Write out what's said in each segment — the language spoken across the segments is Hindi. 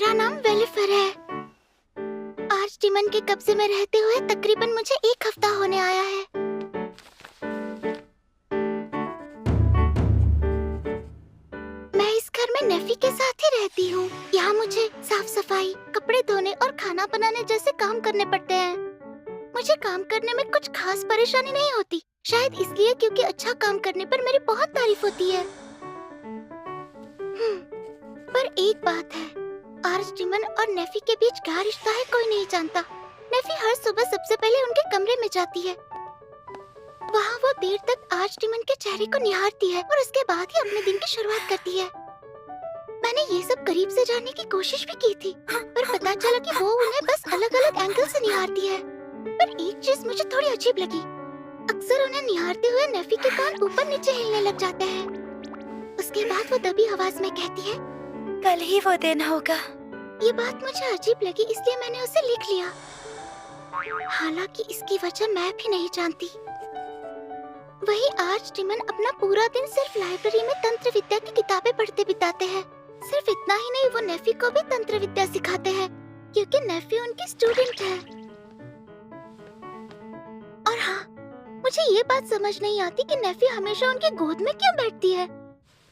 मेरा नाम वेलिफर है। आर्चडीमन के कब्जे में रहते हुए तकरीबन मुझे 1 हफ्ता होने आया है। मैं इस घर में नेफी के साथ ही रहती हूँ। यहाँ मुझे साफ सफाई, कपड़े धोने और खाना बनाने जैसे काम करने पड़ते हैं। मुझे काम करने में कुछ खास परेशानी नहीं होती, शायद इसलिए क्योंकि अच्छा काम करने पर मेरी बहुत तारीफ होती है। पर एक बात है, आर्चडीमन और नेफी के बीच क्या रिश्ता है कोई नहीं जानता। नेफी हर सुबह सबसे पहले उनके कमरे में जाती है। वहाँ वो देर तक आर्चडीमन के चेहरे को निहारती है और उसके बाद ही अपने दिन की शुरुआत करती है। मैंने ये सब करीब से जानने की कोशिश भी की थी, पर पता चला कि वो उन्हें बस अलग-अलग एंगल से निहारती है। पर एक चीज मुझे थोड़ी अजीब लगी। अक्सर उन्हें निहारते हुए नेफी के कान ऊपर नीचे हिलने लग जाते हैं। उसके बाद वो दबी आवाज में कहती है, कल ही वो दिन होगा। ये बात मुझे अजीब लगी, इसलिए मैंने उसे लिख लिया। हालांकि इसकी वजह मैं भी नहीं जानती। वही आर्चडीमन अपना पूरा दिन सिर्फ लाइब्रेरी में तंत्र विद्या की किताबें पढ़ते बिताते हैं। सिर्फ इतना ही नहीं, वो नेफी को भी तंत्र विद्या सिखाते हैं, क्योंकि नेफी उनकी स्टूडेंट है। और हाँ, मुझे ये बात समझ नहीं आती कि नेफी हमेशा उनकी गोद में क्यों बैठती है,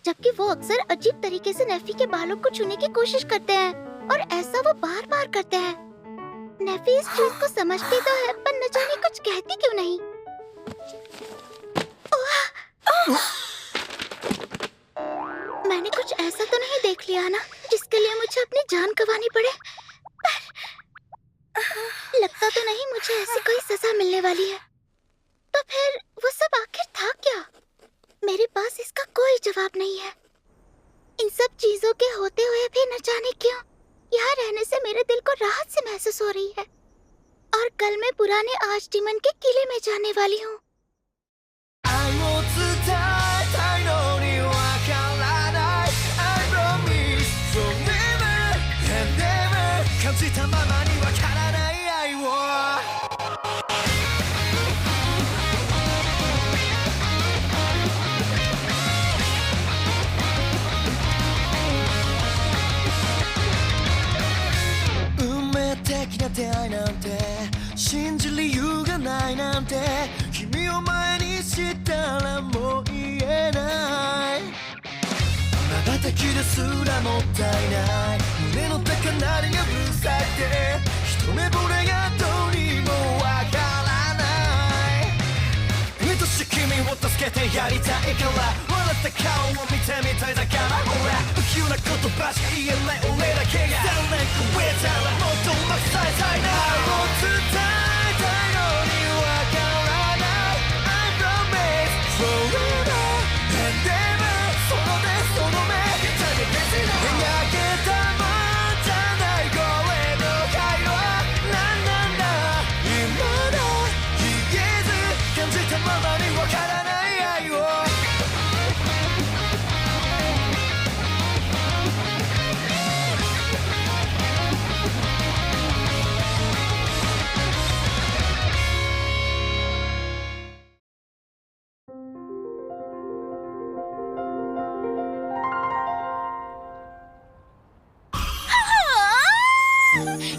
जबकि वो अक्सर अजीब तरीके से नेफी के बालों को छूने की कोशिश करते हैं, और ऐसा वो बार-बार करते हैं। नेफी इस चीज को समझती तो है, पर न जाने कुछ कहती क्यों नहीं। मैंने कुछ ऐसा तो नहीं देख लिया ना, जिसके लिए मुझे अपनी जान गंवानी पड़े। लगता तो नहीं मुझे ऐसी कोई सजा मिलने वाली है। तो फिर वो सब आखिर था क्या? मेरे पास इसका कोई जवाब नहीं है। इन सब चीजों के होते हुए भी न जाने क्यों यहाँ रहने से मेरे दिल को राहत से महसूस हो रही है। और कल मैं पुराने आर्चडीमन के किले में जाने वाली हूँ।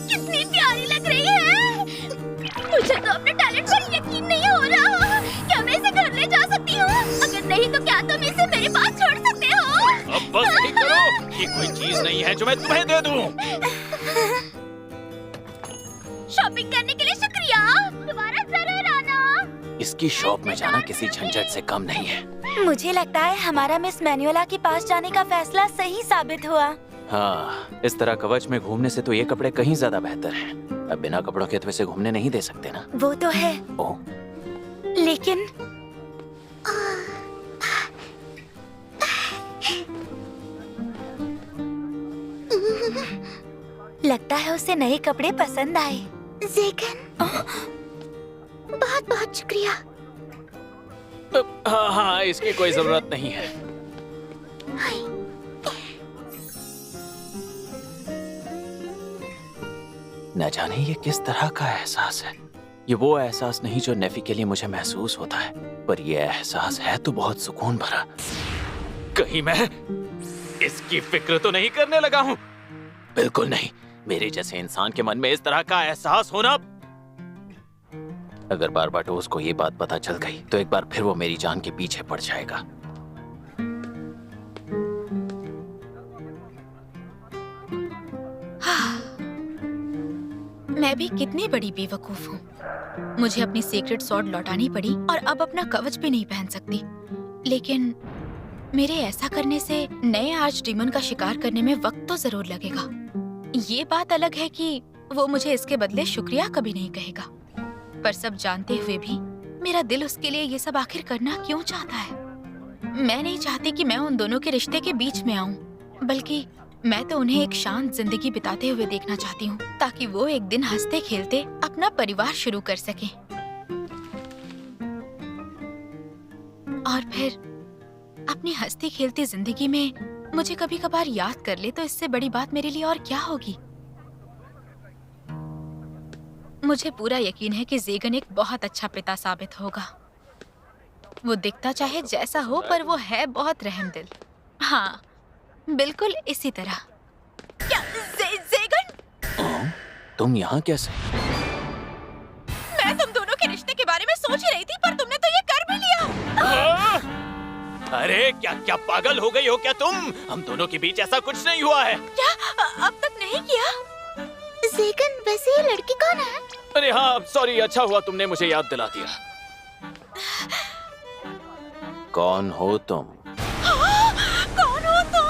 कितनी प्यारी लग रही है। मुझे तो अपने टैलेंट पर यकीन नहीं हो रहा। क्या मैं इसे घर ले जा सकती हूँ? अगर नहीं तो क्या तुम इसे मेरे पास छोड़ सकते हो? अब बस नहीं करो, ये कोई चीज नहीं है जो मैं तुम्हें दे दूँ। शॉपिंग करने के लिए शुक्रिया, दोबारा जरूर आना। इसकी शॉप में जाना किसी झंझट से कम नहीं है। मुझे लगता है हमारा मिस मैनुएला के पास जाने का फैसला सही साबित हुआ। हाँ, इस तरह कवच में घूमने से तो ये कपड़े कहीं ज्यादा बेहतर हैं। अब बिना कपड़ों के तो इसे घूमने नहीं दे सकते ना। वो तो है। ओह, लेकिन लगता है उसे नए कपड़े पसंद आए। ज़ेकन, बहुत बहुत शुक्रिया। हाँ हाँ, इसकी कोई जरूरत नहीं है। न जाने ये किस तरह का एहसास है। ये वो एहसास नहीं जो नेफी के लिए मुझे महसूस होता है, पर ये एहसास है तो बहुत सुकून भरा। कहीं मैं इसकी फिक्र तो नहीं करने लगा हूँ। बिल्कुल नहीं। मेरे जैसे इंसान के मन में इस तरह का एहसास होना। अगर बारबाडोस को ये बात पता चल गई तो एक बार फिर वो मेरी जान के पीछे पड़ जाएगा। मैं भी कितनी बड़ी बेवकूफ हूँ। मुझे अपनी सीक्रेट सॉर्ड लौटानी पड़ी और अब अपना कवच भी नहीं पहन सकती। लेकिन मेरे ऐसा करने से नए आर्च डीमन का शिकार करने में वक्त तो जरूर लगेगा। ये बात अलग है कि वो मुझे इसके बदले शुक्रिया कभी नहीं कहेगा। पर सब जानते हुए भी मेरा दिल उसके लिए ये सब आखिर करना क्यों चाहता है? मैं नहीं चाहती कि मैं उन दोनों के रिश्ते के बीच में आऊं, बल्कि मैं तो उन्हें एक शांत जिंदगी बिताते हुए देखना चाहती हूँ, ताकि वो एक दिन हंसते खेलते अपना परिवार शुरू कर सकें। और फिर अपनी हंसती खेलती जिंदगी में मुझे कभी कभार याद कर ले तो इससे बड़ी बात मेरे लिए और क्या होगी। मुझे पूरा यकीन है कि ज़ेगन एक बहुत अच्छा पिता साबित होगा। वो दिखता चाहे जैसा हो, पर वो है बहुत रहमदिल। हाँ, बिल्कुल इसी तरह। क्या ज़ेगन? तुम यहाँ कैसे? मैं तुम दोनों के रिश्ते के बारे में सोच ही रही थी, पर तुमने तो ये कर भी लिया। अरे क्या पागल हो गई हो क्या तुम? हम दोनों के बीच ऐसा कुछ नहीं हुआ है। क्या अब तक नहीं किया? ज़ेगन, वैसे ये लड़की कौन है? अरे हाँ, सॉरी, अच्छा हुआ तुमने मुझे याद दिला दिया। कौन हो तुम? कौन हो तुम?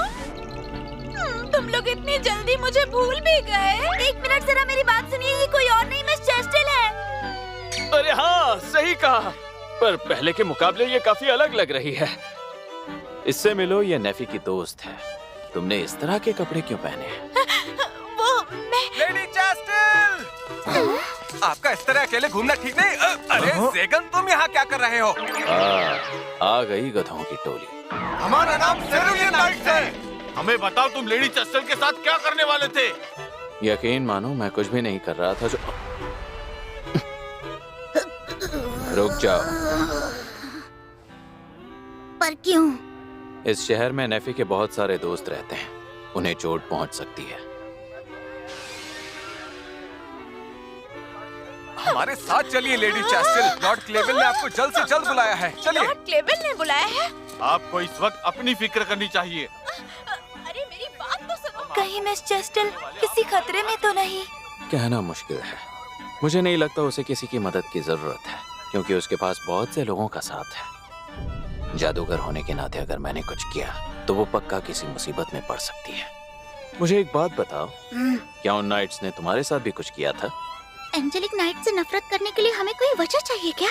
तुम लोग इतनी जल्दी मुझे भूल भी गए। एक मिनट, जरा मेरी बात सुनिए। ये कोई और नहीं, मिस चेस्टल है। अरे हाँ, सही कहा। पर पहले के मुकाबले ये काफी अलग लग रही है। इससे मिलो, ये नेफी की दोस्त है। तुमने इस तरह के कपड़े क्यों पहने हैं? वो मैं लेडी चेस्टल! आपका इस तरह अकेले घूमना ठीक नहीं। अरे ज़ेगन, तुम यहाँ क्या कर रहे हो? आ गई गधों की टोली। हमारा नाम सेरुलियन नाइट्स है। हमें बताओ, तुम लेडी चेस्टल के साथ क्या करने वाले थे? यकीन मानो, मैं कुछ भी नहीं कर रहा था। जो रुक जाओ। पर क्यों? इस शहर में नेफी के बहुत सारे दोस्त रहते हैं। उन्हें चोट पहुंच सकती है। हमारे साथ चलिए लेडी चेस्टल। लॉर्ड क्लेवेल ने आपको जल्द से जल्द बुलाया है। चलिए। लॉर्ड क्लेवेल ने बुलाया है? आपको इस वक्त अपनी फिक्र करनी चाहिए। अरे मेरी बात तो सुनो। कहीं मिस चेस्टल किसी खतरे में तो नहीं? कहना मुश्किल है। मुझे नहीं लगता उसे किसी की मदद की जरूरत है, क्योंकि उसके पास बहुत से लोगों का साथ है। जादूगर होने के नाते अगर मैंने कुछ किया तो वो पक्का किसी मुसीबत में पड़ सकती है। मुझे एक बात बताओ, क्या उन नाइट्स ने तुम्हारे साथ भी कुछ किया था? एंजेलिक नाइट से नफरत करने के लिए हमें कोई वजह चाहिए क्या?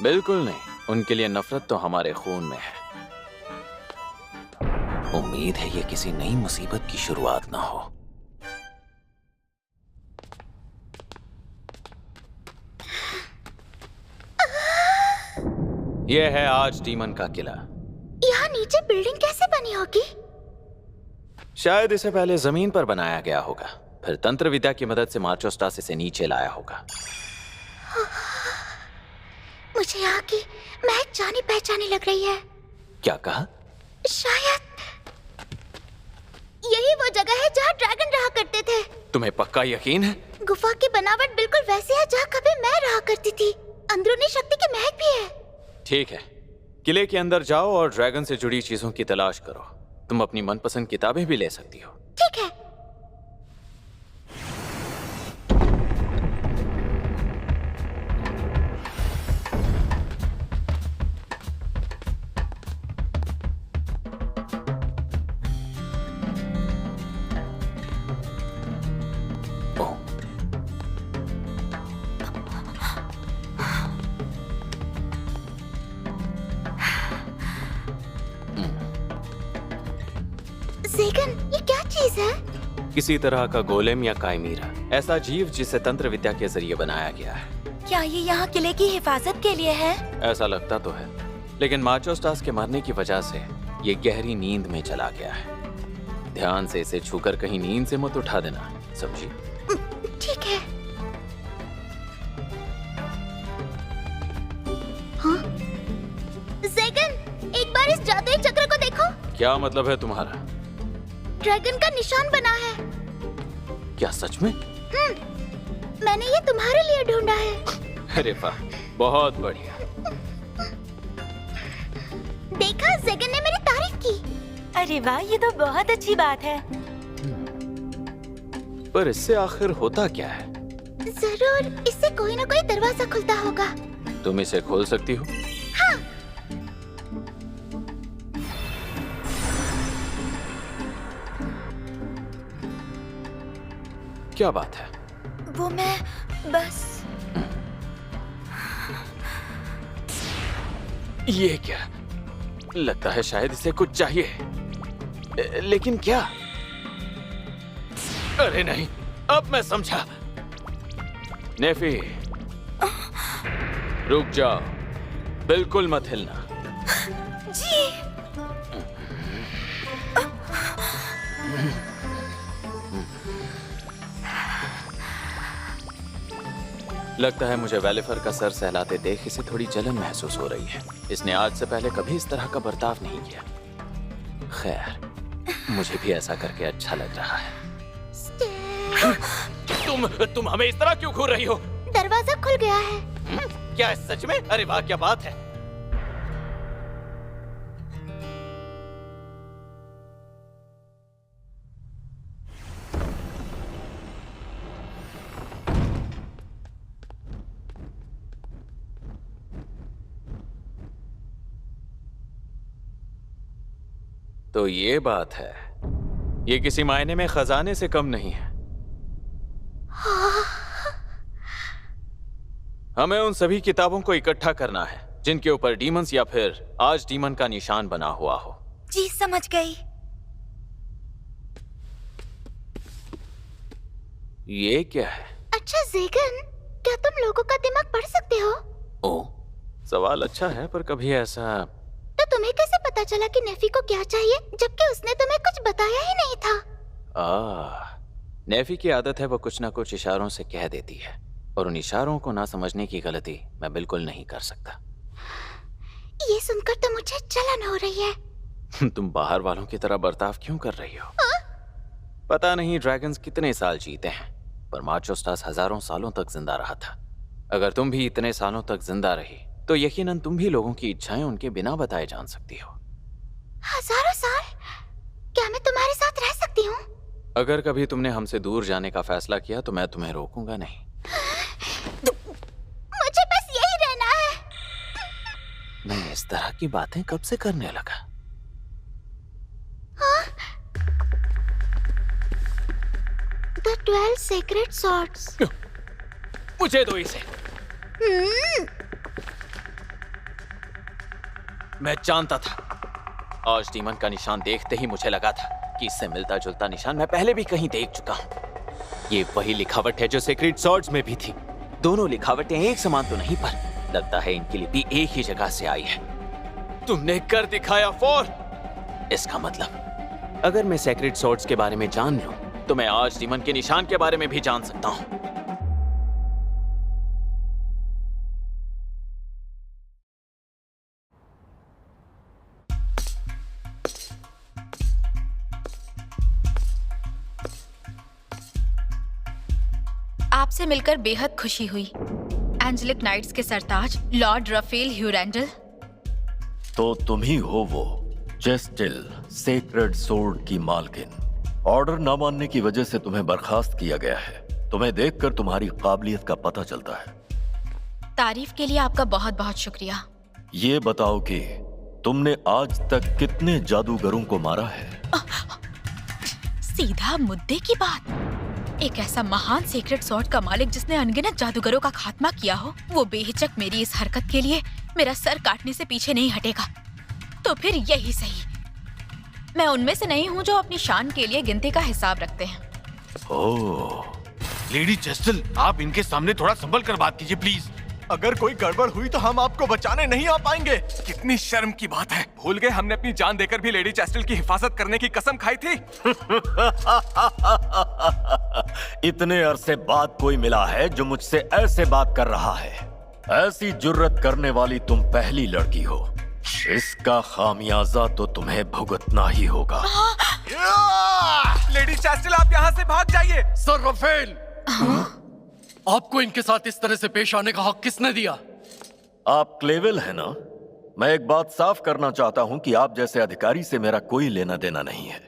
बिल्कुल नहीं। उनके लिए नफरत तो हमारे खून में है। उम्मीद है ये किसी नई मुसीबत की शुरुआत ना हो। यह है आज डीमन का किला। यहाँ नीचे बिल्डिंग कैसे बनी होगी? शायद इसे पहले जमीन पर बनाया गया होगा, फिर तंत्र विद्या की मदद से मार्चोस्टास इसे नीचे लाया होगा। मुझे यहाँ की महक जानी पहचानी लग रही है। क्या कहा? शायद यही वो जगह है जहाँ ड्रैगन रहा करते थे। तुम्हें पक्का यकीन है? गुफा की बनावट बिल्कुल वैसी है जहाँ कभी मैं रहा करती थी। अंदरूनी शक्ति की महक भी है। ठीक है, किले के अंदर जाओ और ड्रैगन से जुड़ी चीजों की तलाश करो। तुम अपनी मनपसंद किताबें भी ले सकती हो। ठीक है। ज़ेगन, ये क्या चीज है? किसी तरह का गोलेम या काइमीरा, ऐसा जीव जिसे तंत्र विद्या के जरिए बनाया गया है। क्या ये यहाँ किले की हिफाजत के लिए है? ऐसा लगता तो है, लेकिन मार्चोस्टास के मरने की वजह से ये गहरी नींद में चला गया है। ध्यान से इसे छूकर कहीं नींद से मत उठा देना, समझी? ठीक है। हाँ? ज़ेगन, एक बार इस जादुई चक्र को देखो। क्या मतलब है तुम्हारा? ड्रैगन का निशान बना है। क्या सच में? मैंने ये तुम्हारे लिए ढूंढा है। अरे वाह, बहुत बढ़िया। देखा, ज़ेगन ने मेरी तारीफ की। अरे वाह, ये तो बहुत अच्छी बात है। पर इससे आखिर होता क्या है? जरूर इससे कोई ना कोई दरवाजा खुलता होगा। तुम इसे खोल सकती हो? हाँ। क्या बात है? वो मैं बस ये क्या? लगता है शायद इसे कुछ चाहिए, लेकिन क्या? अरे नहीं, अब मैं समझा। नेफी, रुक जाओ, बिल्कुल मत हिलना। जी। लगता है मुझे वेलिफर का सर सहलाते देख इसे थोड़ी जलन महसूस हो रही है। इसने आज से पहले कभी इस तरह का बर्ताव नहीं किया। खैर, मुझे भी ऐसा करके अच्छा लग रहा है। तुम हमें इस तरह क्यों घूर रही हो? दरवाजा खुल गया है। क्या सच में? अरे वाह, क्या बात है। तो ये बात है, ये किसी मायने में खजाने से कम नहीं है। हमें उन सभी किताबों को इकट्ठा करना है जिनके ऊपर डीमंस या फिर आज डीमन का निशान बना हुआ हो। जी, समझ गई। ये क्या है? अच्छा ज़ेगन, क्या तुम लोगों का दिमाग पढ़ सकते हो? ओ, सवाल अच्छा है, पर कभी ऐसा। तो तुम्हें कैसे पता चला कि नेफी को क्या चाहिए, जबकि उसने तुम्हें कुछ बताया ही नहीं था? नेफी की आदत है वो कुछ ना कुछ इशारों से कह देती है, और उन इशारों को ना समझने की गलती मैं बिल्कुल नहीं कर सकता। ये सुनकर तो मुझे जलन हो रही है। तुम बाहर वालों की तरह बर्ताव क्यों कर रही हो? पता नहीं ड्रैगन्स कितने साल जीते हैं, पर मार्चोस्टास हजारों सालों तक जिंदा रहा था। अगर तुम भी इतने सालों तक जिंदा रही तो यकीनन तुम भी लोगों की इच्छाएं उनके बिना बताए जान सकती हो। हजारों साल? क्या मैं तुम्हारे साथ रह सकती हूँ? अगर कभी तुमने हमसे दूर जाने का फैसला किया तो मैं तुम्हें रोकूंगा नहीं। मुझे बस यही रहना है। मैं इस तरह की बातें कब से करने लगा? The 12 sacred swords। मुझे दो इसे। मैं जानता था। आज डीमन का निशान देखते ही मुझे लगा था कि इससे मिलता जुलता निशान मैं पहले भी कहीं देख चुका हूँ। ये वही लिखावट है जो सेक्रेड सॉर्ड्स में भी थी। दोनों लिखावटें एक समान तो नहीं, पर लगता है इनकी लिपि एक ही जगह से आई है। तुमने कर दिखाया फोर। इसका मतलब अगर मैं सेक्रेड सॉर्ड्स के बारे में जान लूं तो मैं आज डीमन के निशान के बारे में भी जान सकता हूँ। आपसे मिलकर बेहद खुशी हुई। एंजेलिक नाइट्स के सरताज लॉर्ड रफेल ह्यूरेंडल। तो तुम ही हो वो जेस्टिल सेक्रेड सोर्ड की मालकिन। ऑर्डर न मानने की वजह से तुम्हें बर्खास्त किया गया है। तुम्हें देखकर तुम्हारी काबिलियत का पता चलता है। तारीफ के लिए आपका बहुत बहुत शुक्रिया। ये बताओ कि तुमने आज तक कितने जादूगरों को मारा है? सीधा मुद्दे की बात। एक ऐसा महान सीक्रेट सॉर्ड का मालिक जिसने अनगिनत जादूगरों का खात्मा किया हो, वो बेहिचक मेरी इस हरकत के लिए मेरा सर काटने से पीछे नहीं हटेगा। तो फिर यही सही। मैं उनमें से नहीं हूँ जो अपनी शान के लिए गिनती का हिसाब रखते हैं। ओह, लेडी जेस्टिल, आप इनके सामने थोड़ा संभल कर बात कीजिए प्लीज। अगर कोई गड़बड़ हुई तो हम आपको बचाने नहीं आ पाएंगे। कितनी शर्म की बात है। भूल गए हमने अपनी जान देकर भी लेडी जेस्टिल की हिफाजत करने की कसम खाई थी। इतने अरसे बाद कोई मिला है जो मुझसे ऐसे बात कर रहा है। ऐसी जुर्रत करने वाली तुम पहली लड़की हो। इसका खामियाजा तो तुम्हें भुगतना ही होगा। लेडी चैस्टल, आप यहाँ से भाग जाइए। सर राफेल, आपको इनके साथ इस तरह से पेश आने का हक किसने दिया? आप क्लेवेल है ना? मैं एक बात साफ करना चाहता हूं कि आप जैसे अधिकारी से मेरा कोई लेना देना नहीं है।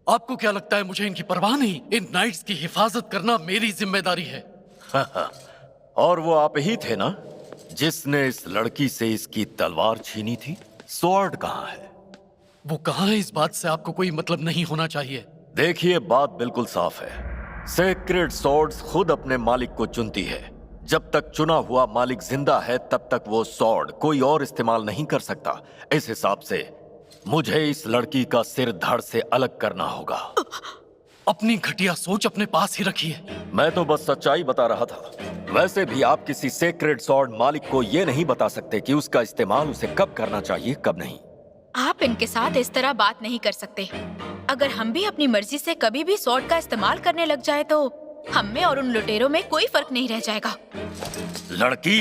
आपको क्या लगता है मुझे इनकी परवाह नहीं? इन नाइट्स की हिफाजत करना मेरी जिम्मेदारी है। और वो आप ही थे ना जिसने इस लड़की से इसकी तलवार छीनी थी? स्वॉर्ड कहाँ है? वो कहाँ है, इस बात से आपको कोई मतलब नहीं होना चाहिए। देखिए, बात बिल्कुल साफ है। सेक्रेड स्वॉर्ड्स खुद अपने मालिक को चुनती है। जब तक चुना हुआ मालिक जिंदा है तब तक वो स्वॉर्ड कोई और इस्तेमाल नहीं कर सकता। इस हिसाब से मुझे इस लड़की का सिर धड़ से अलग करना होगा। अपनी घटिया सोच अपने पास ही रखिए। मैं तो बस सच्चाई बता रहा था। वैसे भी आप किसी सेक्रेड स्वॉर्ड मालिक को ये नहीं बता सकते कि उसका इस्तेमाल उसे कब करना चाहिए, कब नहीं। आप इनके साथ इस तरह बात नहीं कर सकते। अगर हम भी अपनी मर्जी से कभी भी स्वॉर्ड का इस्तेमाल करने लग जाए तो हम में और उन लुटेरों में कोई फर्क नहीं रह जाएगा। लड़की,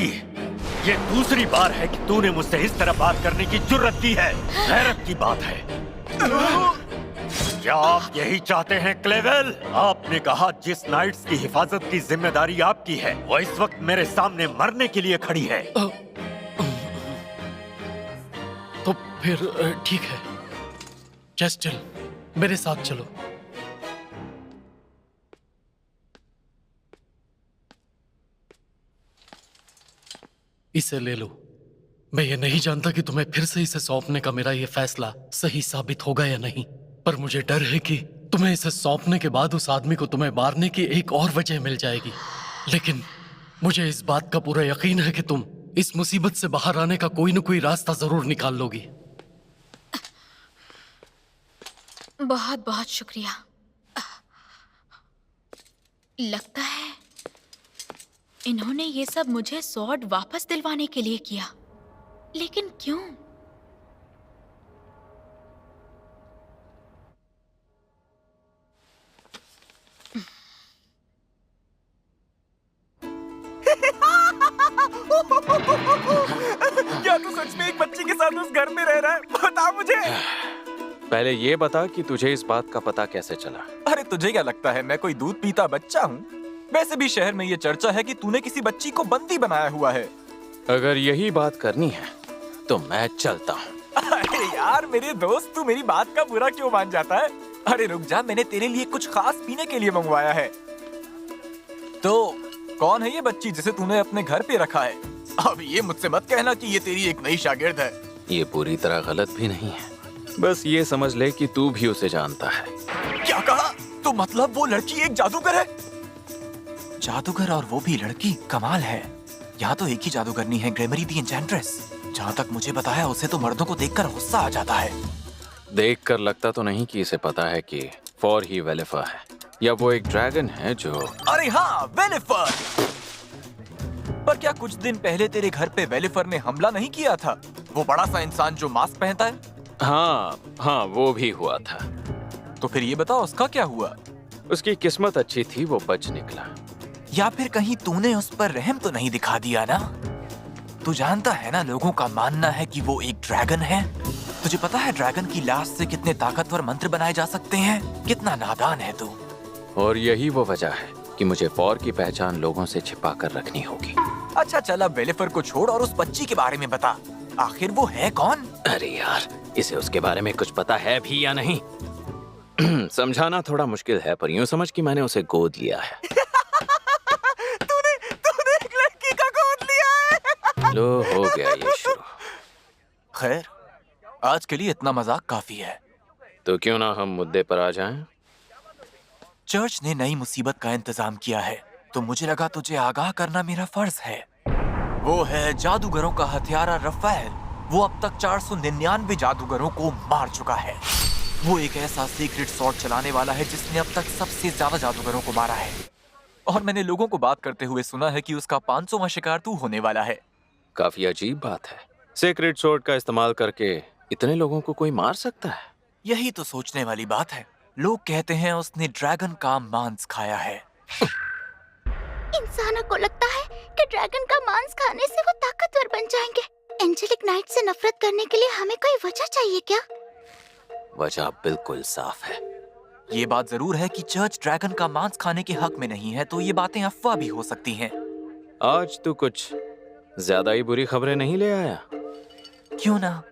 ये दूसरी बार है कि तूने मुझसे इस तरह बात करने की जुर्रत की है। गैरत की बात है। क्या आप यही चाहते हैं क्लेवेल? आपने कहा जिस नाइट्स की हिफाजत की जिम्मेदारी आपकी है वो इस वक्त मेरे सामने मरने के लिए खड़ी है। तो फिर ठीक है, चेस्टल मेरे साथ चलो। इसे ले लो। मैं ये नहीं जानता कि तुम्हें फिर से इसे सौंपने का मेरा ये फैसला सही साबित होगा या नहीं, पर मुझे डर है कि तुम्हें इसे सौंपने के बाद उस आदमी को तुम्हें मारने की एक और वजह मिल जाएगी। लेकिन मुझे इस बात का पूरा यकीन है कि तुम इस मुसीबत से बाहर आने का कोई न कोई रास्ता जरूर निकाल लोगी। बहुत बहुत शुक्रिया। लगता है इन्होंने ये सब मुझे स्वॉर्ड वापस दिलवाने के लिए किया, लेकिन क्यों? क्या तू सच में एक बच्ची के साथ उस घर में रह रहा है? बता मुझे। पहले ये बता कि तुझे इस बात का पता कैसे चला? अरे तुझे क्या लगता है मैं कोई दूध पीता बच्चा हूँ? वैसे भी शहर में ये चर्चा है कि तूने किसी बच्ची को बंदी बनाया हुआ है। अगर यही बात करनी है तो मैं चलता हूँ। अरे यार मेरे दोस्त, तू मेरी बात का बुरा क्यों मान जाता है? अरे रुक जा, मैंने तेरे लिए कुछ खास पीने के लिए मंगवाया है। तो कौन है ये बच्ची जिसे तूने अपने घर पे रखा है? अब ये मुझसे मत कहना कि ये तेरी एक नई शागिर्द है। ये पूरी तरह गलत भी नहीं है, बस ये समझ ले कि तू भी उसे जानता है। क्या कहा? तो मतलब वो लड़की एक जादूगर है? जादूगर और वो भी लड़की, कमाल है। यहाँ तो एक ही जादूगरनी है, ग्रेमरी दी एन्चेंट्रेस। जहाँ तक मुझे बताया उसे तो मर्दों को देखकर गुस्सा आ जाता है। देखकर लगता तो नहीं कि इसे पता है कि फॉर ही वेलिफर है या वो एक ड्रैगन है जो। अरे हाँ, वेलिफर। पर क्या कुछ दिन पहले तेरे घर पे वेलिफर ने हमला नहीं किया था? वो बड़ा सा इंसान जो मास्क पहनता है। हाँ, वो भी हुआ था। तो फिर ये बताओ उसका क्या हुआ? उसकी किस्मत अच्छी थी, वो बच निकला। या फिर कहीं तूने उस पर रहम तो नहीं दिखा दिया ना? तू जानता है ना, लोगों का मानना है कि वो एक ड्रैगन है। तुझे पता है ड्रैगन की लाश से कितने ताकतवर मंत्र बनाए जा सकते हैं? कितना नादान है तू। और यही वो वजह है कि मुझे फॉर की पहचान लोगों से छिपा कर रखनी होगी। अच्छा चल, अब वेलिफर को छोड़ और उस बच्ची के बारे में बता। आखिर वो है कौन? अरे यार, इसे उसके बारे में कुछ पता है भी या नहीं? समझाना थोड़ा मुश्किल है, पर यूं समझ कि मैंने उसे गोद लिया है। तूने एक लड़की का गोद लिया है? लो, हो गया ये शुरू। खैर, आज के लिए इतना मजाक काफी है। तो क्यों ना हम मुद्दे पर आ जाएं? चर्च ने नई मुसीबत का इंतजाम किया है, तो मुझे लगा तुझे आगाह करना मेरा फर्ज है। वो है जादूगरों का हथियारा रफाएल। वो अब तक 499 जादूगरों को मार चुका है। वो एक ऐसा सीक्रेट स्वॉर्ड चलाने वाला है जिसने अब तक सबसे ज्यादा जादूगरों को मारा है। और मैंने लोगों को बात करते हुए सुना है कि उसका 500वां शिकार तू होने वाला है। काफी अजीब बात है। सीक्रेट स्वॉर्ड का इस्तेमाल करके इतने लोगों को कोई मार सकता है? यही तो सोचने वाली बात है। लोग कहते हैं उसने ड्रैगन का मांस खाया है। इंसानों को लगता है कि ड्रैगन का मांस खाने से वो ताकतवर बन जाएंगे। एंजेलिक नाइट से नफरत करने के लिए हमें कोई वजह चाहिए क्या? वजह बिल्कुल साफ है। ये बात जरूर है कि चर्च ड्रैगन का मांस खाने के हक में नहीं है, तो ये बातें अफवाह भी हो सकती हैं। आज तू कुछ ज्यादा ही बुरी खबरें नहीं ले आया? क्यों ना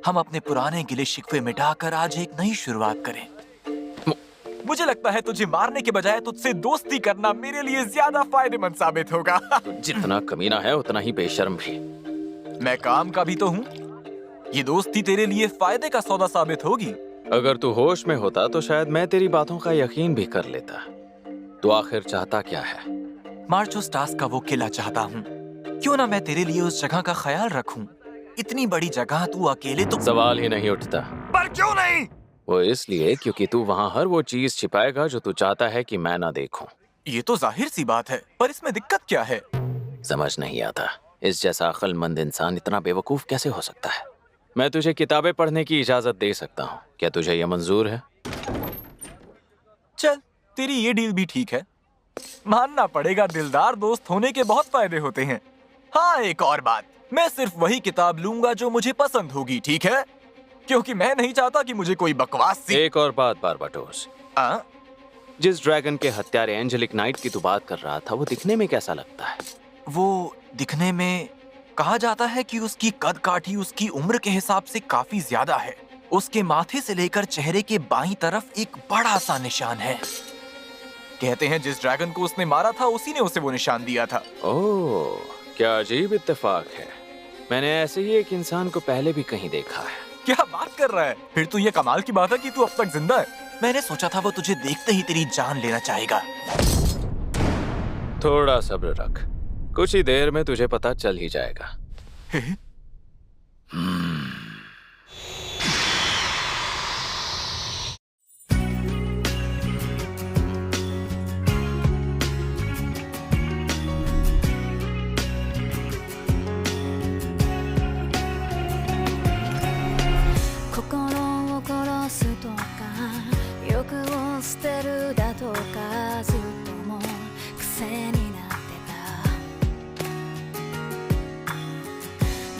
हम अपने पुराने गिले शिकवे मिटाकर आज एक नई शुरुआत करें। मुझे लगता है तुझे मारने के बजाय तुझसे दोस्ती करना मेरे लिए ज्यादा फायदेमंद साबित होगा। तू जितना कमीना है उतना ही बेशर्म भी। मैं काम का भी तो हूँ। ये दोस्ती तेरे लिए फायदे का सौदा साबित होगी। अगर तू होश में होता तो शायद मैं तेरी बातों का यकीन भी कर लेता। तू आखिर चाहता क्या है? मार्चोस्टास का वो किला चाहता हूँ। क्यों ना मैं तेरे लिए उस जगह का ख्याल रखूं। इतनी बड़ी जगह तू अकेले तो सवाल ही नहीं उठता। पर क्यों नहीं? वो इसलिए क्योंकि तू वहाँ हर वो चीज छिपाएगा जो तू चाहता है कि मैं ना देखूं। ये तो जाहिर सी बात है, पर इसमें दिक्कत क्या है? समझ नहीं आता इस जैसा अक्लमंद इंसान इतना बेवकूफ कैसे हो सकता है। मैं तुझे किताबें पढ़ने की इजाजत दे सकता हूँ, क्या तुझे यह मंजूर है? चल, तेरी ये डील भी ठीक है। मानना पड़ेगा, दिलदार दोस्त होने के बहुत फायदे होते हैं। हाँ, एक और बात, मैं सिर्फ वही किताब लूंगा जो मुझे पसंद होगी, ठीक है? क्योंकि मैं नहीं चाहता कि मुझे कोई बकवास सी। एक और बात बारबाटोस, जिस ड्रैगन के हत्यारे एंजेलिक नाइट की तू बात कर रहा था, वो दिखने में कैसा लगता है? वो दिखने में कहा जाता है कि उसकी कद काठी उसकी उम्र के हिसाब से काफी ज्यादा है। उसके माथे से लेकर चेहरे के बाईं तरफ एक बड़ा सा निशान है। कहते हैं जिस ड्रैगन को उसने मारा था उसी ने उसे वो निशान दिया था। ओह, क्या अजीब इत्तेफाक है। मैंने ऐसे ही एक इंसान को पहले भी कहीं देखा है। क्या बात कर रहा है? फिर तो ये कमाल की बात है कि तू अब तक जिंदा है। मैंने सोचा था वो तुझे देखते ही तेरी जान लेना चाहेगा। थोड़ा सब्र रख, कुछ ही देर में तुझे पता चल ही जाएगा।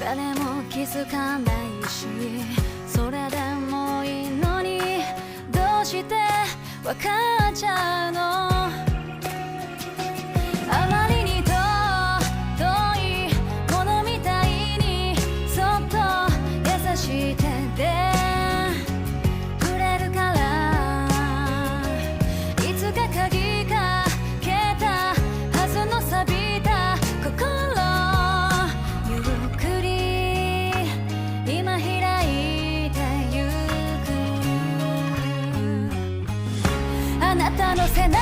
誰も気づかないし、それでもいいのにどうしてわかっちゃうの。あまりに遠いものみたいにそっと優しい手で触れるから、いつか鍵かけたはずの錆びた心、ゆっくり今開いてゆく。あなたの背中